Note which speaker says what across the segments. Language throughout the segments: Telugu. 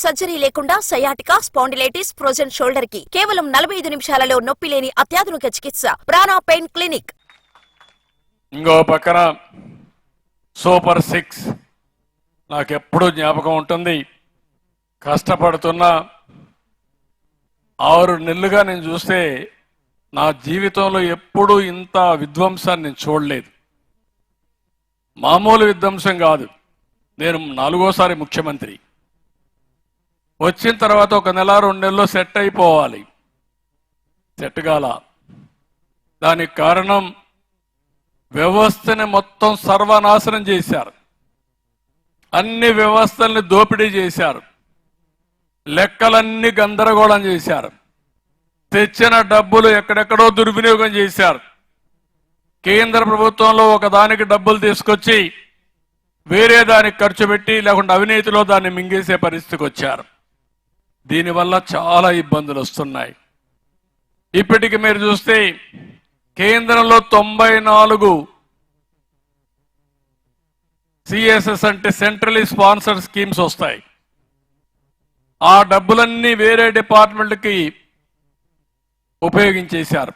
Speaker 1: సర్జరీ లేకుండా సయాటికా, స్పాండిలైటిస్, ఫ్రోజన్ షోల్డర్ కి కేవలం 45 నిమిషాలలో నొప్పి లేని అత్యాధునిక చికిత్స ప్రాణ పెయిన్ క్లినిక్.
Speaker 2: ఇంకో పక్కన సూపర్ 6 నాకెప్పుడు జ్ఞాపకం ఉంటుంది. కష్టపడుతున్న 6 నెలలుగా నేను చూస్తే నా జీవితంలో ఎప్పుడూ ఇంత విధ్వంసాన్ని నేను చూడలేదు. మామూలు విధ్వంసం కాదు. నేను 4వ ముఖ్యమంత్రి వచ్చిన తర్వాత 1 నెల 2 నెలల్లో సెట్ అయిపోవాలి. సెట్ కాల. దానికి కారణం వ్యవస్థని మొత్తం సర్వనాశనం చేశారు. అన్ని వ్యవస్థల్ని దోపిడీ చేశారు. లెక్కలన్నీ గందరగోళం చేశారు. తెచ్చిన డబ్బులు ఎక్కడెక్కడో దుర్వినియోగం చేశారు. కేంద్ర ప్రభుత్వంలో ఒకదానికి డబ్బులు తీసుకొచ్చి వేరే దానికి ఖర్చు పెట్టి లేకుంటే అవినీతిలో దాన్ని మింగేసే పరిస్థితికి వచ్చారు. దీనివల్ల చాలా ఇబ్బందులు వస్తున్నాయి. ఇప్పటికి మీరు చూస్తే కేంద్రంలో 94 సిఎస్ఎస్ అంటే సెంట్రలీ స్పాన్సర్డ్ స్కీమ్స్ వస్తాయి. ఆ డబ్బులన్నీ వేరే డిపార్ట్మెంట్కి ఉపయోగించేశారు.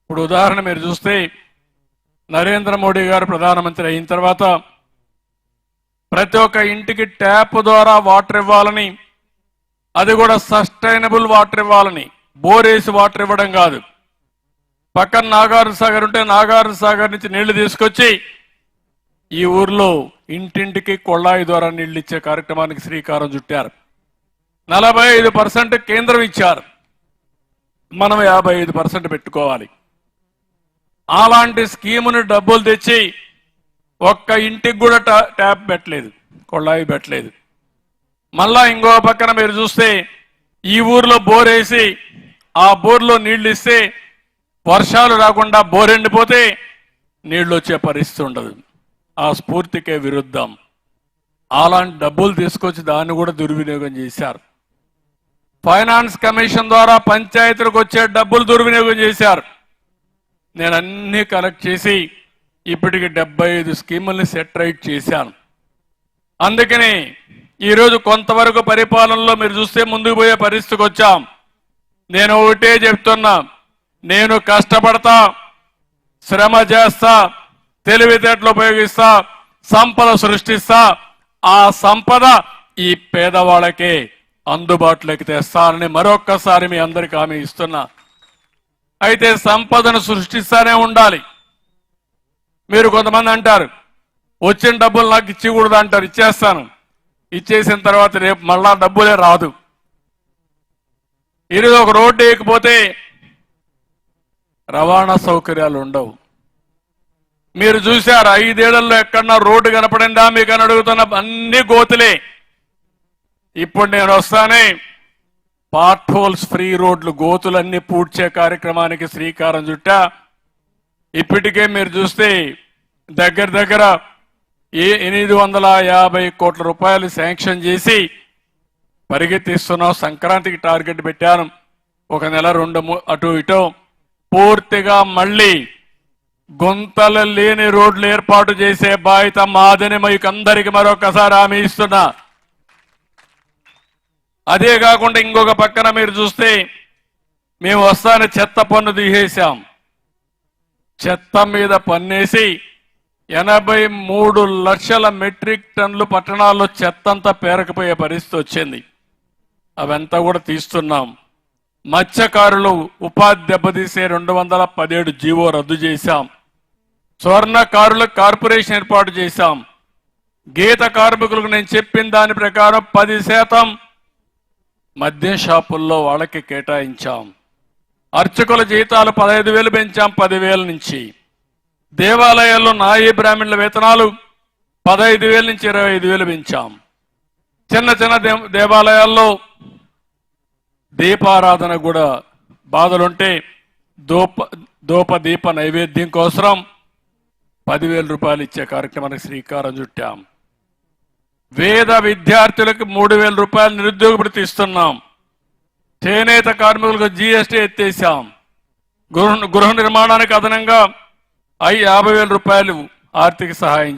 Speaker 2: ఇప్పుడు ఉదాహరణ మీరు చూస్తే నరేంద్ర మోడీ గారు ప్రధానమంత్రి అయిన తర్వాత ప్రతి ఒక్క ఇంటికి ట్యాప్ ద్వారా వాటర్ ఇవ్వాలని, అది కూడా సస్టైనబుల్ వాటర్ ఇవ్వాలని, బోరేసి వాటర్ ఇవ్వడం కాదు. పక్కన నాగార్జున సాగర్ ఉంటే నాగార్జున సాగర్ నుంచి నీళ్లు తీసుకొచ్చి ఈ ఊర్లో ఇంటింటికి కొళాయి ద్వారా నీళ్లు ఇచ్చే కార్యక్రమానికి శ్రీకారం చుట్టారు. 45% కేంద్రం ఇచ్చారు. మనం 55% పెట్టుకోవాలి. అలాంటి స్కీముని డబ్బులు తెచ్చి ఒక్క ఇంటికి కూడా ట్యాప్ పెట్టలేదు, కొళాయి పెట్టలేదు. మళ్ళా ఇంకో పక్కన మీరు చూస్తే ఈ ఊర్లో బోర్ వేసి ఆ బోర్లో నీళ్లు ఇస్తే వర్షాలు రాకుండా బోర్ ఎండిపోతే నీళ్లు వచ్చే పరిస్థితి ఉండదు. ఆ స్ఫూర్తికే విరుద్ధం. అలాంటి డబ్బులు తీసుకొచ్చి దాన్ని కూడా దుర్వినియోగం చేశారు. ఫైనాన్స్ కమిషన్ ద్వారా పంచాయతీలకు వచ్చే డబ్బులు దుర్వినియోగం చేశారు. నేను అన్ని కలెక్ట్ చేసి ఇప్పటికి 75 స్కీముల్ని సెట్ రైట్ చేశాను. అందుకని ఈరోజు కొంతవరకు పరిపాలనలో మీరు చూస్తే ముందుకు పోయే పరిస్థితికి వచ్చాం. నేను ఒకటే చెప్తున్నా, నేను కష్టపడతా, శ్రమ చేస్తా, తెలివితేటలు ఉపయోగిస్తా, సంపద సృష్టిస్తా. ఆ సంపద ఈ పేదవాళ్ళకే అందుబాటులోకి తెస్తానని మరొక్కసారి మీ అందరికీ హామీ ఇస్తున్నా. అయితే సంపదను సృష్టిస్తానే ఉండాలి. మీరు కొంతమంది అంటారు వచ్చిన డబ్బులు నాకు ఇచ్చకూడదు అంటారు. ఇచ్చేస్తాను. ఇచ్చేసిన తర్వాత రేపు మళ్ళా డబ్బులే రాదు. ఈరోజు ఒక రోడ్డు వేయకపోతే రవాణా సౌకర్యాలు ఉండవు. మీరు చూశారు 5 ఏళ్లలో ఎక్కడన్నా రోడ్డు కనపడిందా మీకు అని అడుగుతున్న అన్ని గోతులే. ఇప్పుడు నేను వస్తానే పార్ట్ హోల్స్ ఫ్రీ రోడ్లు, గోతులన్నీ పూడ్చే కార్యక్రమానికి శ్రీకారం చుట్టా. ఇప్పటికే మీరు చూస్తే దగ్గర 850 కోట్ల రూపాయలు శాంక్షన్ చేసి పరిగెత్తిస్తున్నాం. సంక్రాంతికి టార్గెట్ పెట్టాను. 1 నెల 2 అటు ఇటు పూర్తిగా మళ్ళీ గుంతలు లేని రోడ్లు ఏర్పాటు చేసే బాధ్యత మాదని మీకు అందరికీ మరొకసారి హామీ ఇస్తున్నా. అదే కాకుండా ఇంకొక పక్కన మీరు చూస్తే మేము వస్తానే చెత్త పన్ను తీసేశాం. చెత్త మీద పన్నేసి 83 లక్షల మెట్రిక్ టన్నులు పట్టణాల్లో చెత్త అంతా పేరకపోయే పరిస్థితి వచ్చింది. అవంతా కూడా తీస్తున్నాం. మత్స్యకారులు ఉపాధి దెబ్బతీసే 217 జీవో రద్దు చేశాం. స్వర్ణకారులకు కార్పొరేషన్ ఏర్పాటు చేశాం. గీత కార్మికులకు నేను చెప్పిన దాని ప్రకారం 10% మద్యం షాపుల్లో వాళ్ళకి కేటాయించాం. అర్చకుల జీతాలు 15,000 పెంచాం 10,000 నుంచి. దేవాలయాల్లో నాయీ బ్రాహ్మణుల వేతనాలు 15,000 నుంచి 25,000 పెంచాం. చిన్న దేవాలయాల్లో దీపారాధన కూడా బాధలుంటే దీప నైవేద్యం కోసం 10,000 రూపాయలు ఇచ్చే కార్యక్రమానికి శ్రీకారం చుట్టాం. వేద విద్యార్థులకు 3,000 రూపాయలు నిరుద్యోగ భృతి ఇస్తున్నాం. చేనేత కార్మికులకు జీఎస్టీ ఎత్తేసాం. గృహ నిర్మాణానికి అదనంగా 50,000 రూపాయలు ఆర్థిక సహాయం